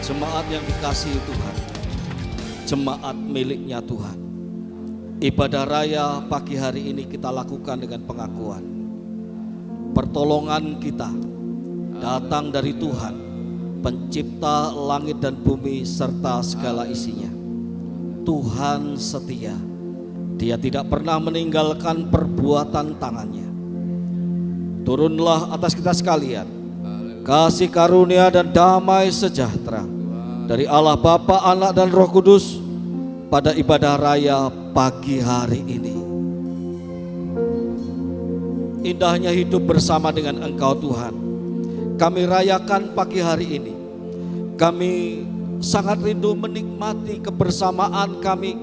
Jemaat yang dikasihi Tuhan, jemaat miliknya Tuhan, ibadah raya pagi hari ini kita lakukan dengan pengakuan pertolongan kita datang dari Tuhan, pencipta langit dan bumi serta segala isinya. Tuhan setia, Dia tidak pernah meninggalkan perbuatan tangannya. Turunlah atas kita sekalian kasih karunia dan damai sejahtera dari Allah Bapa, Anak dan Roh Kudus pada ibadah raya pagi hari ini. Indahnya hidup bersama dengan Engkau Tuhan. Kami rayakan pagi hari ini. Kami sangat rindu menikmati kebersamaan kami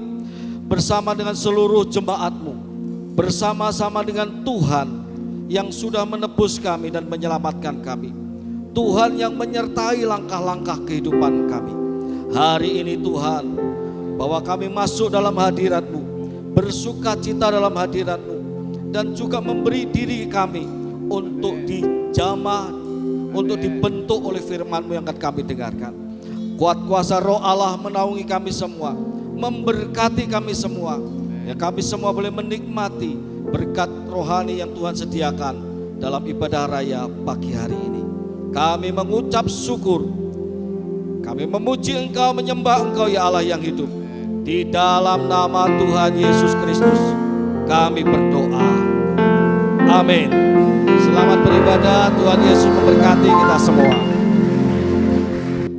bersama dengan seluruh jemaat-Mu, bersama-sama dengan Tuhan yang sudah menebus kami dan menyelamatkan kami. Tuhan yang menyertai langkah-langkah kehidupan kami. Hari ini Tuhan, bahwa kami masuk dalam hadirat-Mu, bersuka cita dalam hadirat-Mu, dan juga memberi diri kami untuk dijamah, untuk dibentuk oleh firman-Mu yang akan kami dengarkan. Kuat kuasa Roh Allah menaungi kami semua, memberkati kami semua, ya kami semua boleh menikmati berkat rohani yang Tuhan sediakan dalam ibadah raya pagi hari ini. Kami mengucap syukur, kami memuji Engkau, menyembah Engkau ya Allah yang hidup. Di dalam nama Tuhan Yesus Kristus kami berdoa, amin. Selamat beribadah, Tuhan Yesus memberkati kita semua.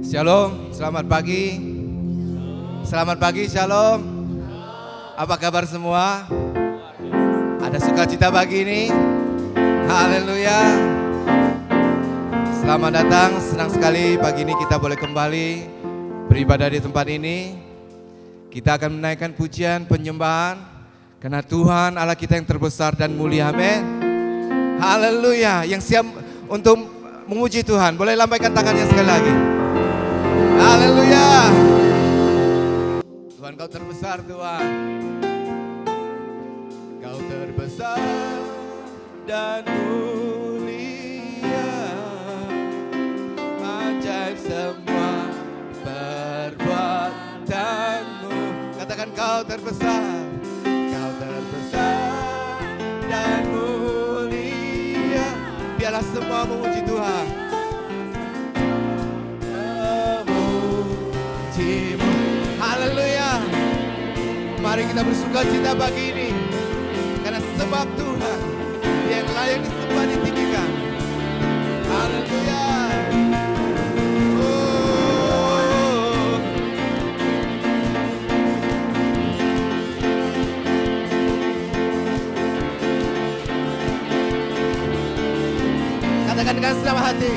Shalom, selamat pagi. Selamat pagi, shalom. Apa kabar semua? Ada sukacita pagi ini? Haleluya. Selamat datang, senang sekali pagi ini kita boleh kembali beribadah di tempat ini. Kita akan menaikkan pujian penyembahan karena Tuhan Allah kita yang terbesar dan mulia, amin. Haleluya. Yang siap untuk memuji Tuhan boleh lambaikan tangannya sekali lagi. Haleluya. Tuhan, Kau terbesar Tuhan. Kau terbesar dan mulia, ajaib semua perbuatan-Mu. Katakan Kau terbesar. Kau terbesar dan mulia. Biarlah semua memuji Tuhan. Memuji-Mu. Haleluya. Mari kita bersuka cita pagi ini, karena sebab Tuhan yang layak disembah, ditinggikan. Haleluya. Katakan dengan senang hati.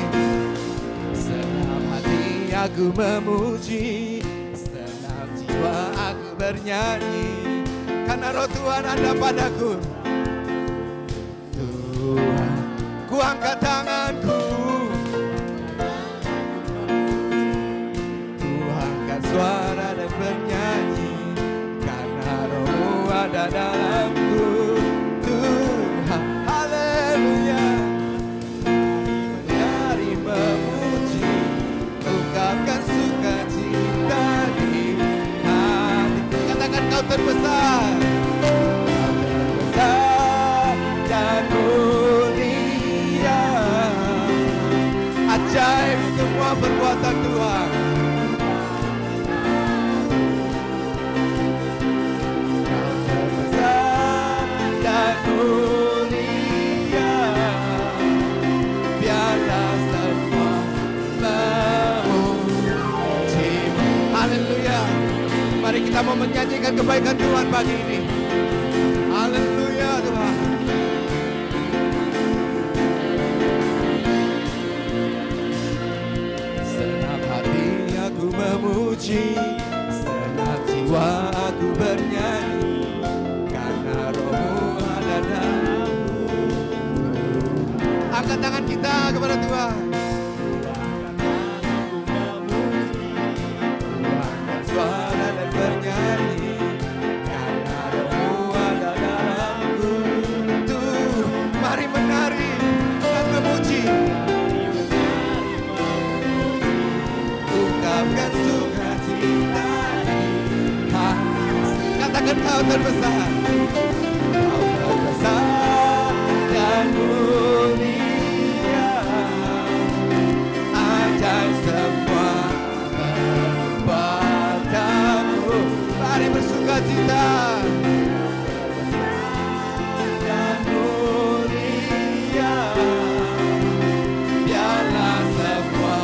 Senang hati aku memuji, senang jiwa aku bernyanyi, karena roh Tuhan ada padaku. Tuhan, ku angkat tanganku, ku angkat suara dan bernyanyi, karena roh-Mu ada dalamku. Tuhan, haleluya. Menyari memuji, ungkapkan sukacita di hati. Katakan Kau terbesar. Kau terbesar dan mulia, ajaib semua perbuatan Tuhan. Kau terbesar dan mulia, biarlah semua memuji-Mu. Haleluya. Mari kita mau menyanyikan kebaikan Tuhan pagi ini. Haleluya Tuhan. Senang hati aku memuji, senang jiwa aku bernyanyi, karena roh-Mu ada dalamku. Angkat tangan kita kepada Tuhan. Angkat suara dan bernyanyi, karena roh-Mu ada dalamku. Tuh, mari menari dan memuji. Ungkap ungkapkan sukacita di hati. Katakan kau terbesar. Kau terbesar dan mulia, ajaib semua kepadamu. Mari bersukacita. Dan mulia, biarlah semua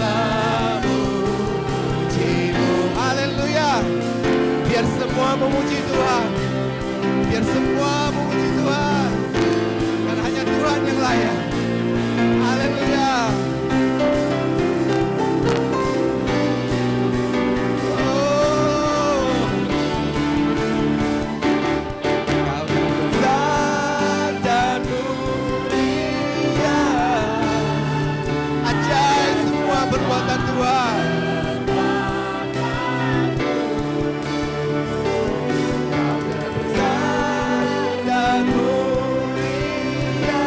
memuji-Mu. Haleluya. Biar semua memuji Tuhan. Biar semua memuji Tuhan. Karena hanya Tuhan yang layak. Haleluya. Kau besar dan mulia, ajaib semua perbuatan Tuhan. Dan mulia,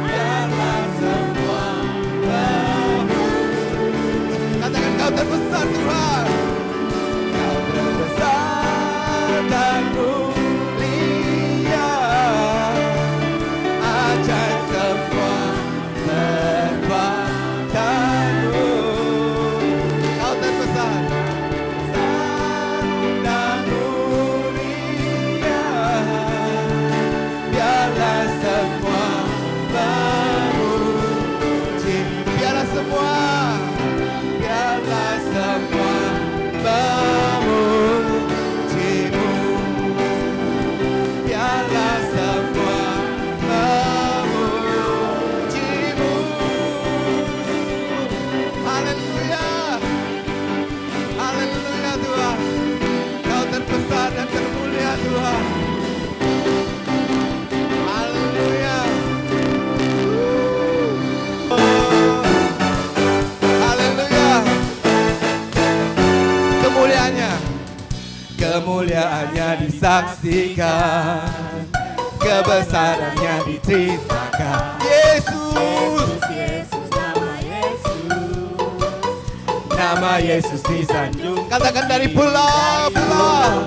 biarlah semua memuji. Katakan kau terbesar Tuhan. Kau terbesar dan mulia, ajaib semua perbuatan-Mu. Kau terbesar dan mulia, biarlah semua memuji. Biarlah semua memuji-Mu. Biarlah semua memuji-Mu. Haleluya. Haleluya Tuhan. Kau terbesar dan termulia Tuhan. Haleluya. Haleluya. Kemuliaannya disaksikan, kebesarannya diceritakan. Yesus, nama Yesus disanjung. Katakan dari pulau-pulau,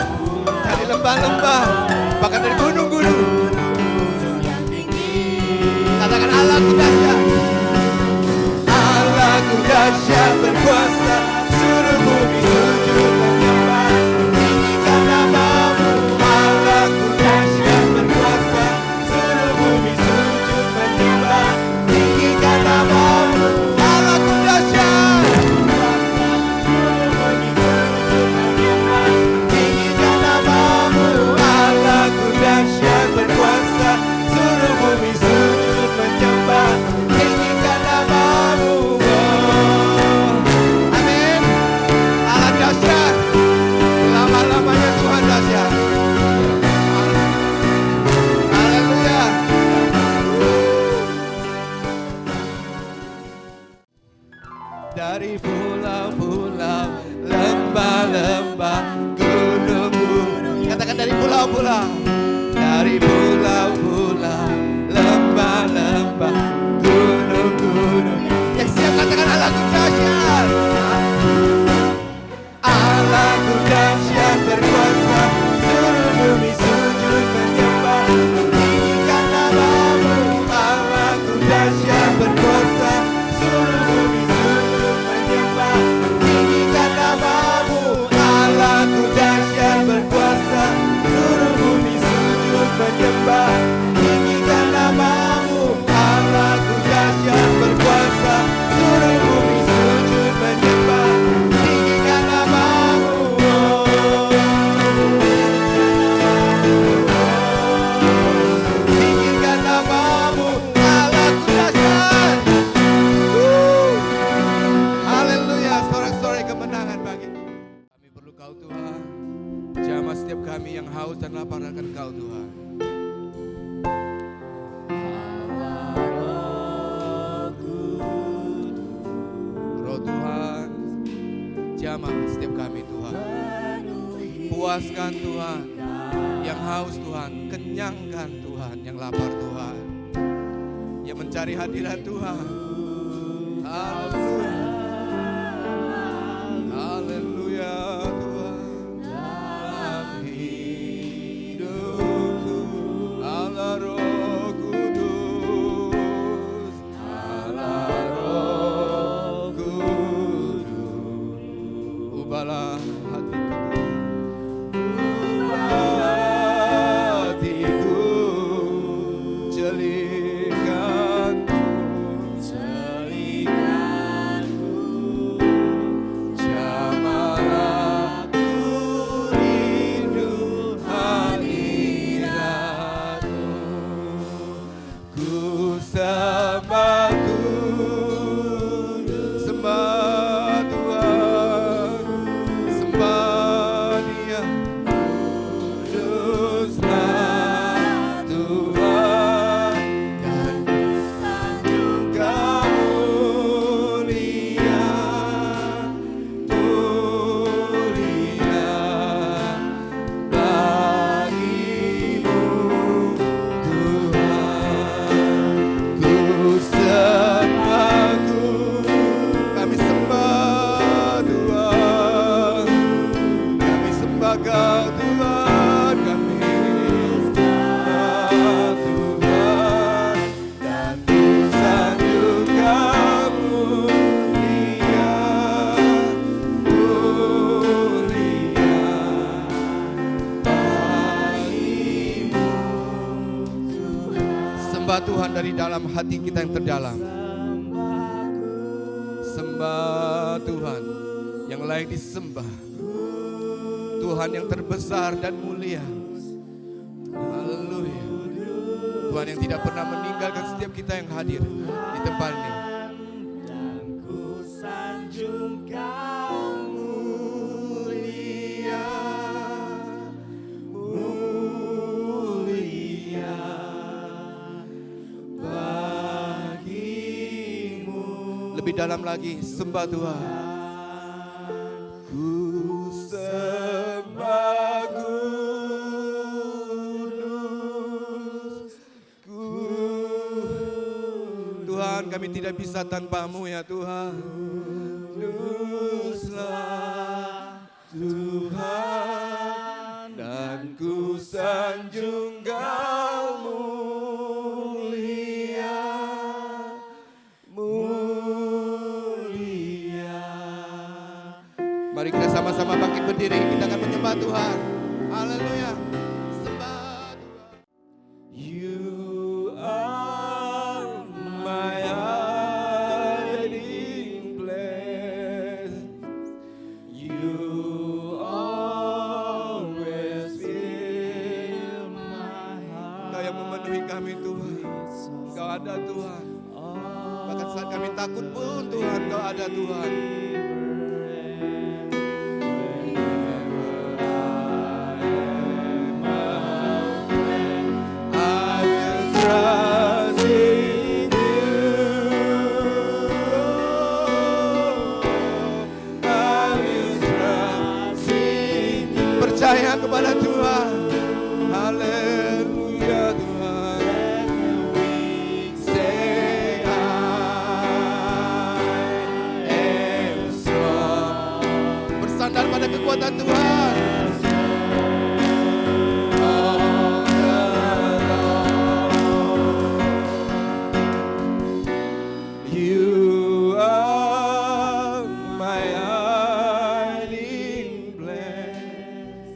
dari lembah-lembah, bahkan dari gunung-gunung. Katakan Allahku dahsyat. Allahku dahsyat berkuasa, seluruh bumi sujud menyembah. Tinggikan namamu. Allahku dahsyat berkuasa, seluruh bumi sujud menyembah. Tinggikan namamu. Allahku dahsyat. Tinggikan namamu. Allahku dahsyat berkuasa, seluruh bumi sujud menyembah. Tinggikan namamu. Amin. Allah dahsyat. Selama-lamanya Tuhan dahsyat. Haleluya. Dari pulau-pulau, lembah-lembah, gunung-gunung. Katakan dari pulau-pulau. Dari pulau-pulau, lembah-lembah, gunung-gunung. Yang siap katakan Allahku dahsyat. Allahku dahsyat berkuasa, seluruh bumi sujud menyembah. Tinggikan namamu. Allahku dahsyat berkuasa, seluruh bumi sujud menyembah. Tinggikan namamu. Allahku dahsyat berkuasa, seluruh bumi sujud menyembah. Tinggikan namamu. Allahku dahsyat berkuasa, seluruh bumi sujud menyembah. Tinggikan namamu. Tinggikan namamu. Allahku dahsyat. Haleluya. Sorak-sorai kemenangan bagi kami. Perlu Kau Tuhan. Jamah setiap kami yang haus dan lapar akan Kau Tuhan. Roh Tuhan, jamah setiap kami Tuhan. Puaskan Tuhan yang haus Tuhan, kenyangkan Tuhan yang lapar Tuhan, yang mencari hadirat Tuhan. Haleluya. Tuhan dari dalam hati kita yang terdalam. Sembah Tuhan yang layak disembah, Tuhan yang terbesar dan mulia. Haleluya. Tuhan yang tidak pernah meninggalkan setiap kita yang hadir di tempat ini. Dan ku sanjung Kau mulia, mulia bagimu. Lebih dalam lagi, sembah Tuhan. Ku sembah kudus, Tuhan, kami tidak bisa tanpa-Mu ya Tuhan. Kuduslah Tuhan, dan ku sanjung Kau mulia, mulia. Mari kita sama-sama bangkit berdiri, kita akan menyembah Tuhan. Haleluya. Sembah Tuhan. You are my hiding place. You always fill my heart. Kau yang memenuhi kami Tuhan. Kau ada Tuhan. Bahkan saat kami takut pun Tuhan, Kau ada Tuhan. Percaya kepada Tuhan. Haleluya Tuhan. Say I am strong. Bersandar pada kekuatan Tuhan. You are my hiding place.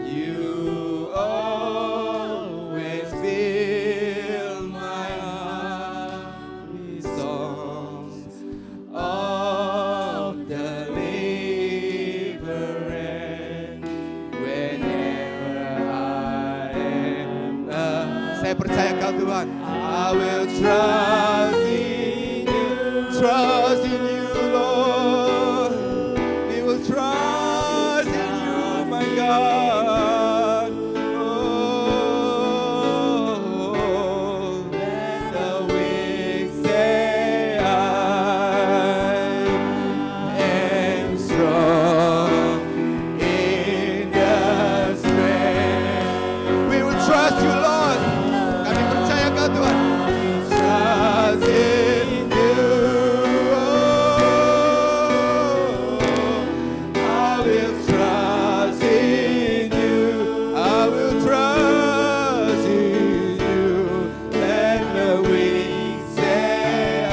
You always fill my heart with songs of deliverance. Whenever I am, saya percaya Kau Tuhan. I will trust in You, trust in You, Lord. We will trust in You, my God. Oh, let the weak say I am strong in the strength. We will trust You, Lord. Kami percaya Kau Tuhan. Trust in You. I will trust in You. I will trust in You. Let the weak say I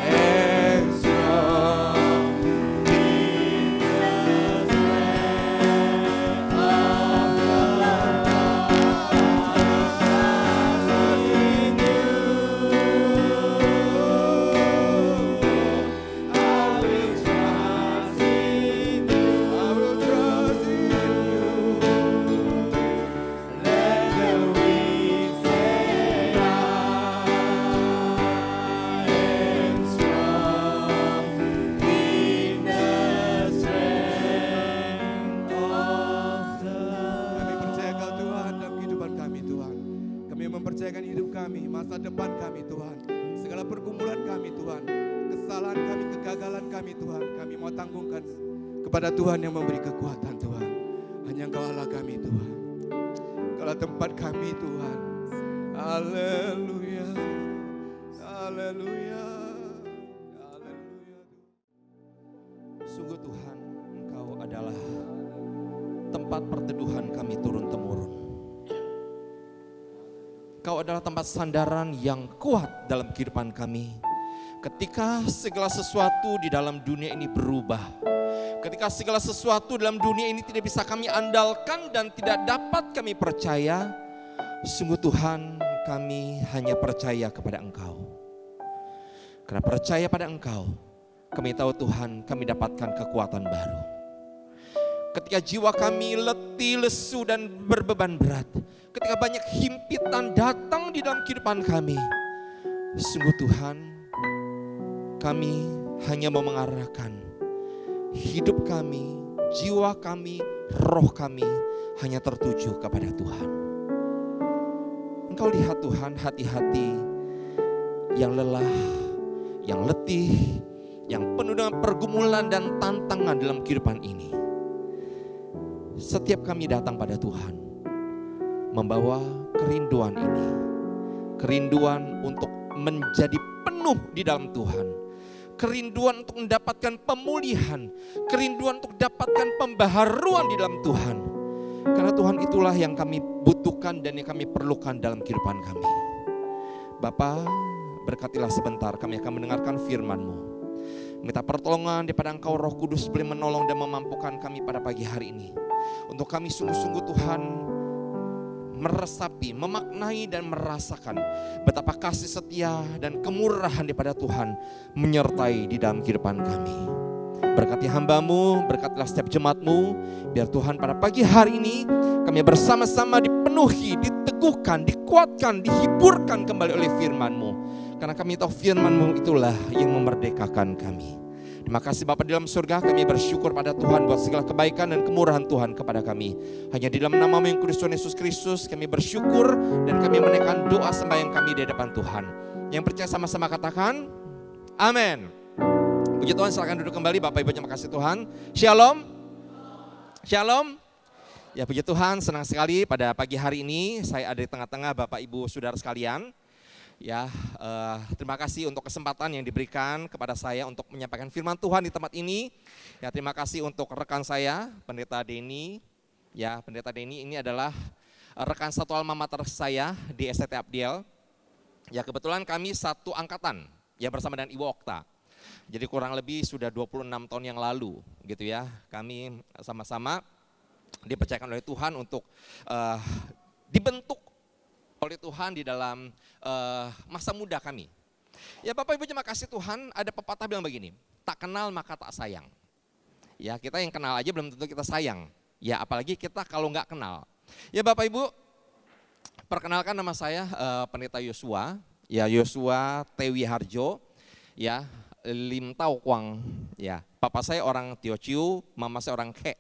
am strong in the strength of the mempercayakan hidup kami, masa depan kami Tuhan, segala pergumulan kami Tuhan, kesalahan kami, kegagalan kami Tuhan, kami mau tanggungkan kepada Tuhan yang memberi kekuatan Tuhan. Hanya Engkau Allah kami Tuhan, Engkaulah tempat kami Tuhan. Haleluya, haleluya, haleluya. Sungguh Tuhan, Engkau adalah tempat perteduhan kami turun-temurun. Kau adalah tempat sandaran yang kuat dalam kehidupan kami. Ketika segala sesuatu di dalam dunia ini berubah, ketika segala sesuatu dalam dunia ini tidak bisa kami andalkan dan tidak dapat kami percaya, Sungguh Tuhan, kami hanya percaya kepada Engkau. Karena percaya pada Engkau, kami tahu Tuhan, kami dapatkan kekuatan baru. Ketika jiwa kami letih, lesu dan berbeban berat, ketika banyak himpitan datang di dalam kehidupan kami, sungguh Tuhan, kami hanya mau mengarahkan hidup kami, jiwa kami, roh kami hanya tertuju kepada Tuhan. Engkau lihat Tuhan, hati-hati yang lelah, yang letih, yang penuh dengan pergumulan dan tantangan dalam kehidupan ini. Setiap kami datang pada Tuhan, membawa kerinduan ini, kerinduan untuk menjadi penuh di dalam Tuhan, kerinduan untuk mendapatkan pemulihan, kerinduan untuk dapatkan pembaharuan di dalam Tuhan. Karena Tuhan itulah yang kami butuhkan dan yang kami perlukan dalam kehidupan kami. Bapa, berkatilah sebentar kami akan mendengarkan firman-Mu. Minta pertolongan daripada Engkau Roh Kudus boleh menolong dan memampukan kami pada pagi hari ini. Untuk kami sungguh-sungguh Tuhan meresapi, memaknai dan merasakan betapa kasih setia dan kemurahan daripada Tuhan menyertai di dalam kehidupan kami. Berkati hamba-Mu, berkatilah setiap jemaat-Mu, biar Tuhan pada pagi hari ini kami bersama-sama dipenuhi, diteguhkan, dikuatkan, dihiburkan kembali oleh firman-Mu. Karena kami tahu firman-Mu itulah yang memerdekakan kami. Terima kasih Bapa di dalam surga, kami bersyukur pada Tuhan buat segala kebaikan dan kemurahan Tuhan kepada kami. Hanya di dalam nama-Mu yang kudus Tuhan Yesus Kristus kami bersyukur dan kami menaikkan doa sembahyang kami di depan Tuhan. Yang percaya sama-sama katakan, amin. Puji Tuhan, silakan duduk kembali Bapak Ibu, terima kasih Tuhan. Shalom. Shalom. Ya puji Tuhan, senang sekali pada pagi hari ini saya ada di tengah-tengah Bapak Ibu Saudara sekalian. Ya, terima kasih untuk kesempatan yang diberikan kepada saya untuk menyampaikan firman Tuhan di tempat ini. Ya, terima kasih untuk rekan saya, Pendeta Denny. Ya, Pendeta Denny ini adalah rekan satu alma mater saya di STT Abdiel. Ya, kebetulan kami satu angkatan, ya bersama dengan Ibu Okta. Jadi kurang lebih sudah 26 tahun yang lalu, gitu ya. Kami sama-sama dipercayakan oleh Tuhan untuk dibentuk oleh Tuhan di dalam masa muda kami. Ya Bapak Ibu, terima kasih Tuhan, ada pepatah bilang begini, tak kenal maka tak sayang. Ya kita yang kenal aja belum tentu kita sayang. Ya apalagi kita kalau nggak kenal. Ya Bapak Ibu, perkenalkan nama saya Pendeta Yosua. Ya Yosua Tewi Harjo. Ya Lim Tau Kwang. Ya papa saya orang Teociu, mama saya orang Ke.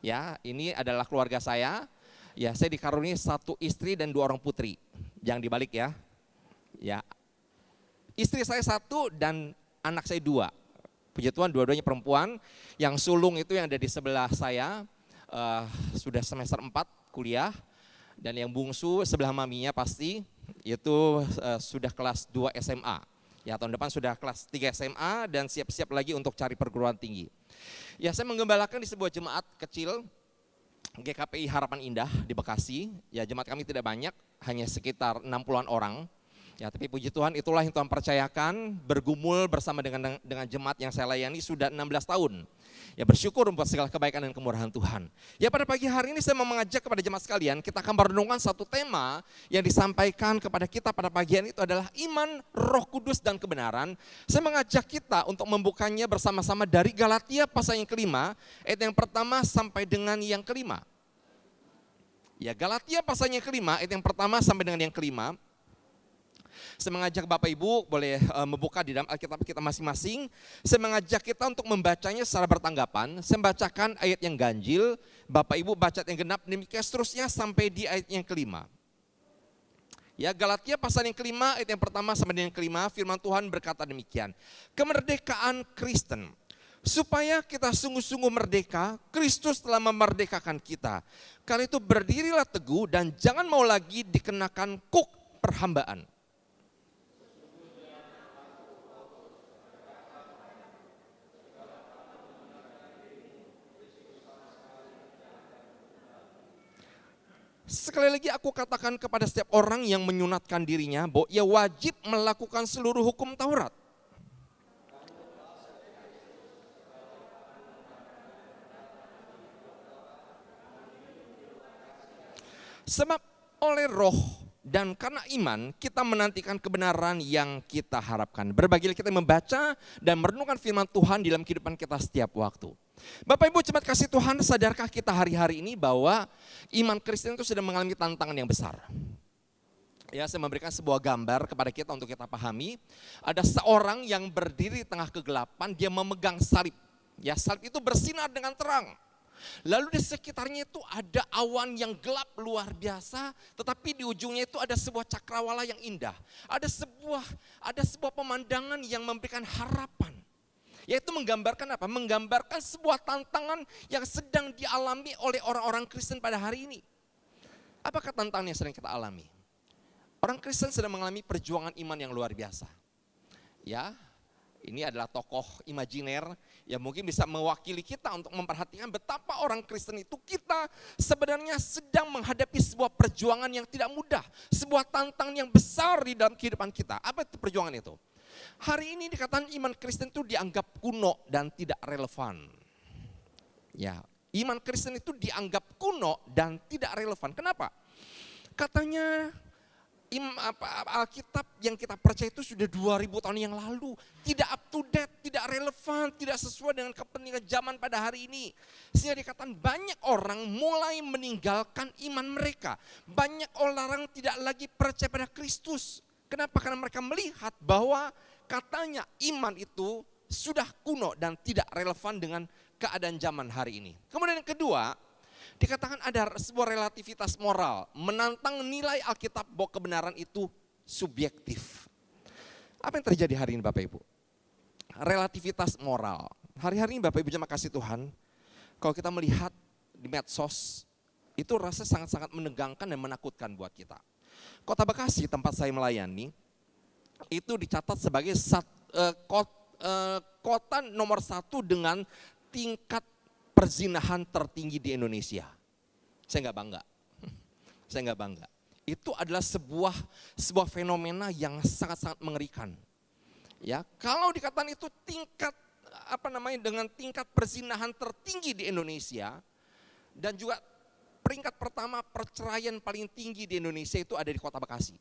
Ya ini adalah keluarga saya. Ya, saya dikaruniai satu istri dan 2 orang putri. Jangan dibalik ya. Ya, istri saya 1 dan anak saya 2. Puji Tuhan, dua-duanya perempuan. Yang sulung itu yang ada di sebelah saya sudah semester 4 kuliah. Dan yang bungsu sebelah maminya pasti itu sudah kelas 2 SMA. Ya, tahun depan sudah kelas 3 SMA dan siap-siap lagi untuk cari perguruan tinggi. Ya, saya menggembalakan di sebuah jemaat kecil GKPI Harapan Indah di Bekasi. Ya jemaat kami tidak banyak, hanya sekitar 60-an orang. Ya tapi puji Tuhan itulah yang Tuhan percayakan, bergumul bersama dengan jemaat yang saya layani sudah 16 tahun. Ya bersyukur buat segala kebaikan dan kemurahan Tuhan. Ya pada pagi hari ini saya mau mengajak kepada jemaat sekalian, kita akan merenungkan satu tema yang disampaikan kepada kita pada pagi hari itu adalah iman, Roh Kudus dan kebenaran. Saya mengajak kita untuk membukanya bersama-sama dari Galatia pasal yang kelima, ayat yang pertama sampai dengan yang kelima. Ya Galatia pasal yang kelima, ayat yang pertama sampai dengan yang kelima. Saya mengajak Bapak Ibu boleh membuka di dalam Alkitab kita masing-masing. Saya mengajak kita untuk membacanya secara bertanggapan. Saya membacakan ayat yang ganjil, Bapak Ibu baca yang genap, demikian seterusnya sampai di ayat yang kelima. Ya Galatia pasal yang kelima, ayat yang pertama sampai dengan yang kelima, firman Tuhan berkata demikian. Kemerdekaan Kristen. Supaya kita sungguh-sungguh merdeka, Kristus telah memerdekakan kita. Karena itu berdirilah teguh dan jangan mau lagi dikenakan kuk perhambaan. Sekali lagi aku katakan kepada setiap orang yang menyunatkan dirinya bahwa ia wajib melakukan seluruh hukum Taurat. Sebab oleh roh dan karena iman kita menantikan kebenaran yang kita harapkan. Berbagilah kita membaca dan merenungkan firman Tuhan dalam kehidupan kita setiap waktu. Bapak Ibu jemaat kasih Tuhan, sadarkah kita hari-hari ini bahwa iman Kristen itu sedang mengalami tantangan yang besar? Ya, saya memberikan sebuah gambar kepada kita untuk kita pahami. Ada seorang yang berdiri di tengah kegelapan, dia memegang salib. Ya, salib itu bersinar dengan terang. Lalu di sekitarnya itu ada awan yang gelap luar biasa, tetapi di ujungnya itu ada sebuah cakrawala yang indah. Ada sebuah pemandangan yang memberikan harapan. Yaitu menggambarkan apa? Menggambarkan sebuah tantangan yang sedang dialami oleh orang-orang Kristen pada hari ini. Apakah tantangan yang sedang kita alami? Orang Kristen sedang mengalami perjuangan iman yang luar biasa. Ya, ini adalah tokoh imajiner yang mungkin bisa mewakili kita untuk memperhatikan betapa orang Kristen itu kita sebenarnya sedang menghadapi sebuah perjuangan yang tidak mudah. Sebuah tantangan yang besar di dalam kehidupan kita. Apa itu perjuangan itu? Hari ini dikatakan iman Kristen itu dianggap kuno dan tidak relevan. Ya, iman Kristen itu dianggap kuno dan tidak relevan. Kenapa? Katanya Alkitab yang kita percaya itu sudah 2000 tahun yang lalu. Tidak up to date, tidak relevan, tidak sesuai dengan kepentingan zaman pada hari ini. Sehingga dikatakan banyak orang mulai meninggalkan iman mereka. Banyak orang tidak lagi percaya pada Kristus. Kenapa? Karena mereka melihat bahwa katanya iman itu sudah kuno dan tidak relevan dengan keadaan zaman hari ini. Kemudian yang kedua, dikatakan ada sebuah relativitas moral, menantang nilai Alkitab bahwa kebenaran itu subjektif. Apa yang terjadi hari ini Bapak Ibu? Relativitas moral. Hari-hari ini Bapak Ibu jemaat kasih Tuhan, kalau kita melihat di medsos, itu rasa sangat-sangat menegangkan dan menakutkan buat kita. Kota Bekasi tempat saya melayani, itu dicatat sebagai kota nomor 1 dengan tingkat perzinahan tertinggi di Indonesia. Saya nggak bangga. Saya nggak bangga. Itu adalah sebuah fenomena yang sangat-sangat mengerikan. Ya, kalau dikatakan itu tingkat dengan tingkat perzinahan tertinggi di Indonesia dan juga peringkat pertama perceraian paling tinggi di Indonesia itu ada di Kota Bekasi.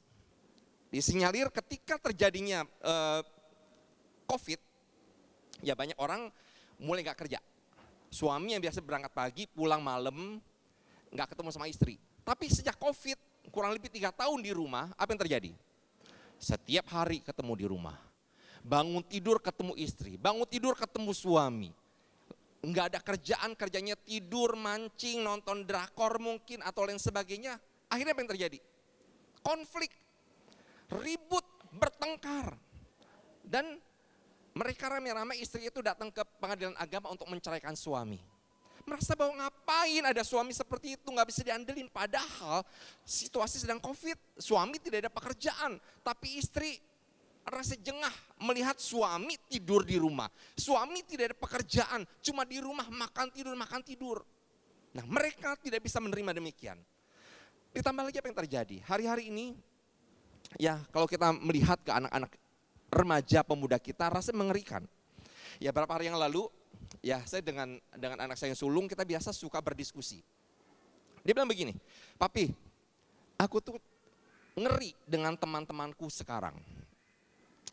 Disinyalir ketika terjadinya COVID, ya banyak orang mulai nggak kerja. Suami yang biasa berangkat pagi, pulang malam, nggak ketemu sama istri. Tapi sejak COVID, kurang lebih 3 tahun di rumah, apa yang terjadi? Setiap hari ketemu di rumah. Bangun tidur ketemu istri, bangun tidur ketemu suami. Nggak ada kerjaan, kerjanya tidur, mancing, nonton drakor mungkin, atau lain sebagainya. Akhirnya apa yang terjadi? Konflik, ribut, bertengkar. Dan mereka rame-rame istri itu datang ke pengadilan agama untuk menceraikan suami. Merasa bahwa ngapain ada suami seperti itu, gak bisa diandelin. Padahal situasi sedang COVID, suami tidak ada pekerjaan. Tapi istri rasa jengah melihat suami tidur di rumah. Suami tidak ada pekerjaan, cuma di rumah makan tidur. Nah mereka tidak bisa menerima demikian. Ditambah lagi apa yang terjadi? Hari-hari ini, ya kalau kita melihat ke anak-anak remaja pemuda kita rasanya mengerikan. Ya beberapa hari yang lalu, ya saya dengan anak saya yang sulung kita biasa suka berdiskusi. Dia bilang begini, "Papi, aku tuh ngeri dengan teman-temanku sekarang."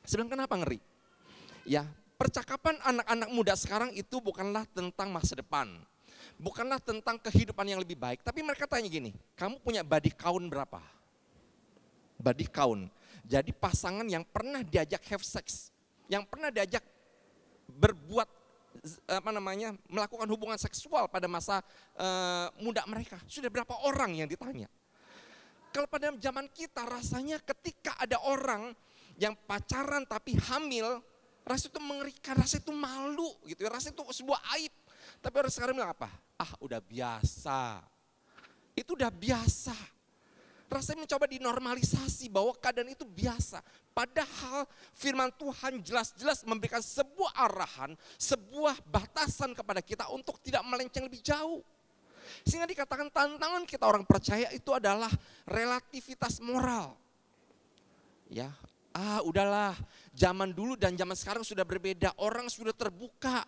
Saya bilang, "Kenapa ngeri?" Ya, percakapan anak-anak muda sekarang itu bukanlah tentang masa depan. Bukanlah tentang kehidupan yang lebih baik, tapi mereka tanya gini, "Kamu punya body count berapa?" Body count. Jadi pasangan yang pernah diajak have sex, yang pernah diajak berbuat melakukan hubungan seksual pada masa muda mereka. Sudah berapa orang yang ditanya? Kalau pada zaman kita rasanya ketika ada orang yang pacaran tapi hamil, rasa itu mengerikan, rasa itu malu gitu ya, rasa itu sebuah aib. Tapi orang sekarang bilang apa? Ah udah biasa, itu udah biasa. Rasanya mencoba dinormalisasi bahwa keadaan itu biasa. Padahal firman Tuhan jelas-jelas memberikan sebuah arahan, sebuah batasan kepada kita untuk tidak melenceng lebih jauh. Sehingga dikatakan tantangan kita orang percaya itu adalah relativitas moral. Ya, udahlah, zaman dulu dan zaman sekarang sudah berbeda. Orang sudah terbuka,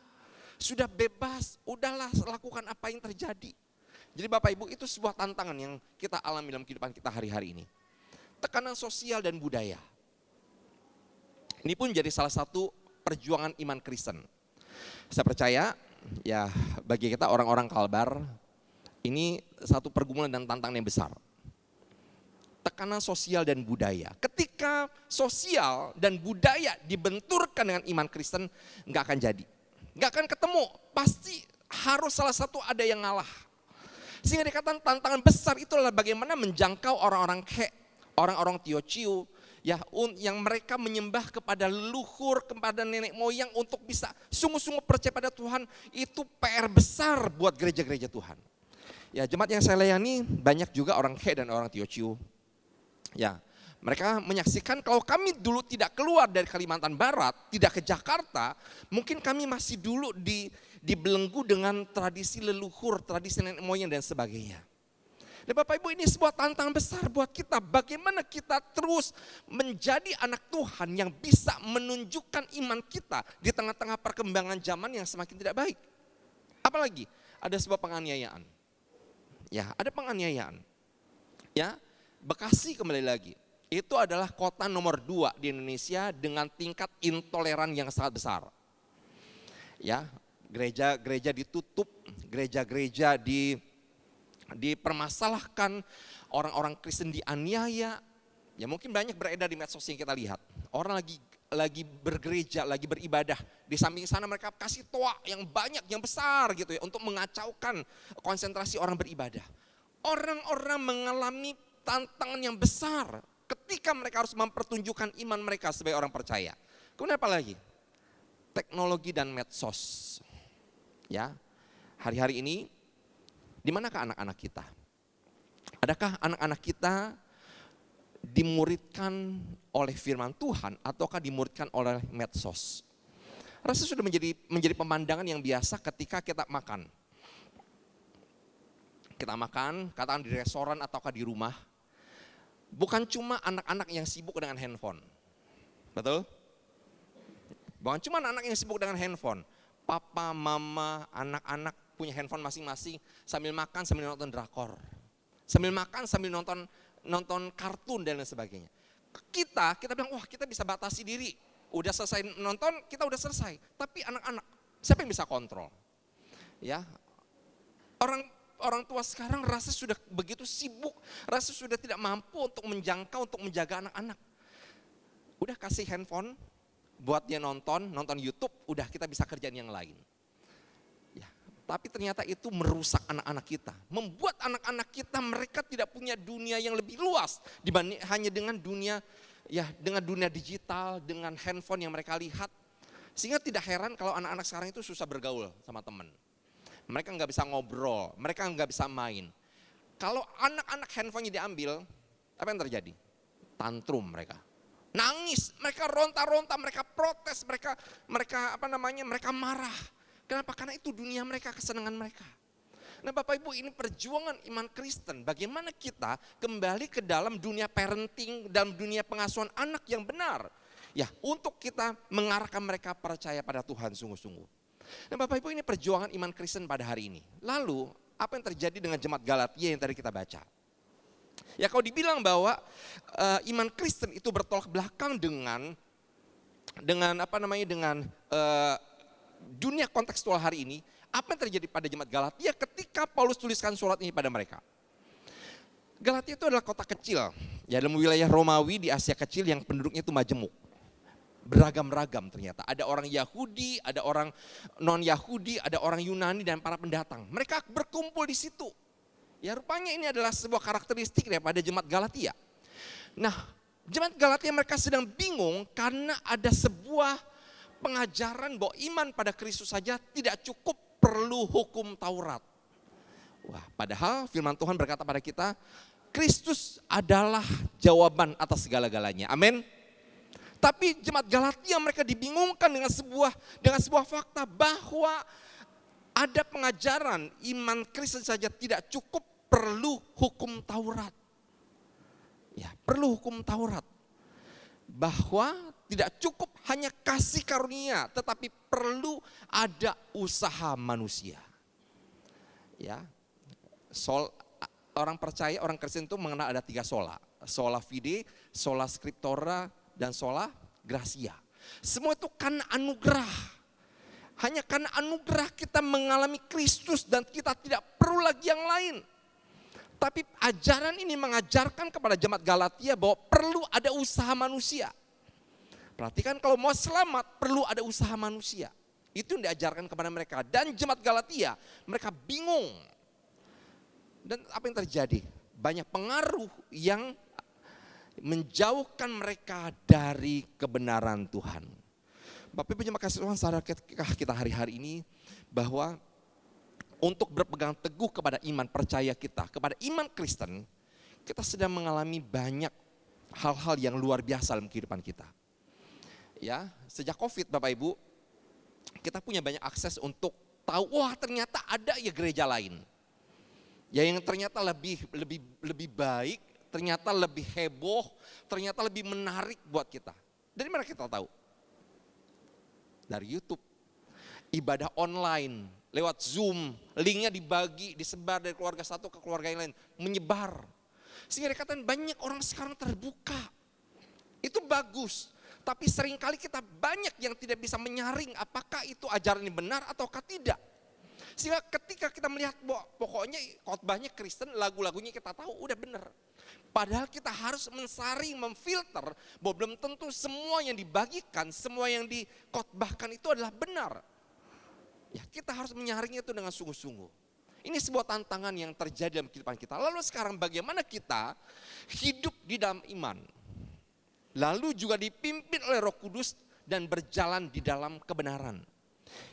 sudah bebas, udahlah lakukan apa yang terjadi. Jadi Bapak Ibu, itu sebuah tantangan yang kita alami dalam kehidupan kita hari-hari ini. Tekanan sosial dan budaya. Ini pun jadi salah satu perjuangan iman Kristen. Saya percaya ya bagi kita orang-orang Kalbar, ini satu pergumulan dan tantangan yang besar. Tekanan sosial dan budaya. Ketika sosial dan budaya dibenturkan dengan iman Kristen, nggak akan jadi. Nggak akan ketemu, pasti harus salah satu ada yang ngalah. Sehingga dikatakan tantangan besar itu adalah bagaimana menjangkau orang-orang He, orang-orang Teochew, ya, yang mereka menyembah kepada leluhur, kepada nenek moyang untuk bisa sungguh-sungguh percaya pada Tuhan. Itu PR besar buat gereja-gereja Tuhan. Ya, jemaat yang saya layani banyak juga orang He dan orang Teochew. Ya, mereka menyaksikan kalau kami dulu tidak keluar dari Kalimantan Barat, tidak ke Jakarta, mungkin kami masih dulu dibelenggu dengan tradisi leluhur, tradisi nenek moyang dan sebagainya. Dan Bapak Ibu, ini sebuah tantangan besar buat kita. Bagaimana kita terus menjadi anak Tuhan yang bisa menunjukkan iman kita di tengah-tengah perkembangan zaman yang semakin tidak baik. Apalagi ada sebuah penganiayaan. Ya, ada penganiayaan. Ya, Bekasi kembali lagi. Itu adalah kota nomor 2 di Indonesia dengan tingkat intoleran yang sangat besar. Ya, gereja-gereja ditutup, gereja-gereja dipermasalahkan, orang-orang Kristen dianiaya. Ya mungkin banyak beredar di medsos yang kita lihat. Orang lagi bergereja, lagi beribadah. Di samping sana mereka kasih toa yang banyak, yang besar gitu ya, untuk mengacaukan konsentrasi orang beribadah. Orang-orang mengalami tantangan yang besar ketika mereka harus mempertunjukkan iman mereka sebagai orang percaya. Kemudian apa lagi? Teknologi dan medsos. Ya, hari-hari ini di manakah anak-anak kita? Adakah anak-anak kita dimuridkan oleh firman Tuhan ataukah dimuridkan oleh medsos? Rasa sudah menjadi pemandangan yang biasa ketika kita makan. Kita makan, katakan di restoran ataukah di rumah. Bukan cuma anak-anak yang sibuk dengan handphone. Betul? Bukan cuma anak-anak yang sibuk dengan handphone. Papa, mama, anak-anak punya handphone masing-masing sambil makan, sambil nonton drakor. Sambil makan, sambil nonton kartun dan lain sebagainya. Kita bilang, wah kita bisa batasi diri. Udah selesai nonton, kita udah selesai. Tapi anak-anak, siapa yang bisa kontrol? Ya, orang tua sekarang rasa sudah begitu sibuk, rasa sudah tidak mampu untuk menjangkau, untuk menjaga anak-anak. Udah kasih handphone, buat dia nonton YouTube, udah kita bisa kerjaan yang lain. Ya, tapi ternyata itu merusak anak-anak kita. Membuat anak-anak kita, mereka tidak punya dunia yang lebih luas dibanding hanya dengan dunia digital, dengan handphone yang mereka lihat. Sehingga tidak heran kalau anak-anak sekarang itu susah bergaul sama teman. Mereka nggak bisa ngobrol, mereka nggak bisa main. Kalau anak-anak handphonenya diambil, apa yang terjadi? Tantrum mereka, nangis, mereka ronta-ronta, mereka protes, mereka marah. Kenapa? Karena itu dunia mereka, kesenangan mereka. Nah Bapak Ibu, ini perjuangan iman Kristen. Bagaimana kita kembali ke dalam dunia parenting, dalam dunia pengasuhan anak yang benar. Ya, untuk kita mengarahkan mereka percaya pada Tuhan sungguh-sungguh. Nah Bapak Ibu, ini perjuangan iman Kristen pada hari ini. Lalu apa yang terjadi dengan jemaat Galatia yang tadi kita baca? Ya kalau dibilang bahwa iman Kristen itu bertolak belakang dengan dunia kontekstual hari ini. Apa yang terjadi pada jemaat Galatia ketika Paulus tuliskan surat ini pada mereka? Galatia itu adalah kota kecil, ya dalam wilayah Romawi di Asia kecil yang penduduknya itu majemuk. Beragam-ragam ternyata. Ada orang Yahudi, ada orang non-Yahudi, ada orang Yunani dan para pendatang. Mereka berkumpul di situ. Ya rupanya ini adalah sebuah karakteristik daripada jemaat Galatia. Nah, jemaat Galatia mereka sedang bingung karena ada sebuah pengajaran bahwa iman pada Kristus saja tidak cukup, perlu hukum Taurat. Wah, padahal firman Tuhan berkata pada kita, Kristus adalah jawaban atas segala-galanya. Amin. Tapi jemaat Galatia mereka dibingungkan dengan sebuah fakta bahwa ada pengajaran iman Kristen saja tidak cukup, perlu hukum Taurat. Ya, perlu hukum Taurat. Bahwa tidak cukup hanya kasih karunia, tetapi perlu ada usaha manusia. Ya. Orang percaya, orang Kristen itu mengenal ada 3 sola. Sola fide, sola scriptura, dan sola gratia. Semua itu karena anugerah. Hanya karena anugerah kita mengalami Kristus dan kita tidak perlu lagi yang lain. Tapi ajaran ini mengajarkan kepada jemaat Galatia bahwa perlu ada usaha manusia. Perhatikan, kalau mau selamat perlu ada usaha manusia. Itu yang diajarkan kepada mereka. Dan jemaat Galatia, mereka bingung. Dan apa yang terjadi? Banyak pengaruh yang menjauhkan mereka dari kebenaran Tuhan. Bapak Ibu jemaat kasih Tuhan, sadar kita hari-hari ini bahwa untuk berpegang teguh kepada iman percaya kita, kepada iman Kristen, kita sedang mengalami banyak hal-hal yang luar biasa dalam kehidupan kita. Ya, sejak Covid Bapak Ibu, kita punya banyak akses untuk tahu, wah ternyata ada ya gereja lain. Ya yang ternyata lebih baik, ternyata lebih heboh, ternyata lebih menarik buat kita. Dari mana kita tahu? Dari YouTube. Ibadah online, lewat Zoom, linknya dibagi, disebar dari keluarga satu ke keluarga yang lain, menyebar. Sehingga dikatakan banyak orang sekarang terbuka. Itu bagus, tapi seringkali kita banyak yang tidak bisa menyaring apakah itu ajaran ini benar ataukah tidak. Sehingga ketika kita melihat bahwa pokoknya khotbahnya Kristen, lagu-lagunya kita tahu udah benar. Padahal kita harus mensaring, memfilter bahwa belum tentu semua yang dibagikan, semua yang dikhotbahkan itu adalah benar. Ya, kita harus menyaringnya itu dengan sungguh-sungguh. Ini sebuah tantangan yang terjadi dalam kehidupan kita. Lalu sekarang bagaimana kita hidup di dalam iman? Lalu juga dipimpin oleh Roh Kudus dan berjalan di dalam kebenaran.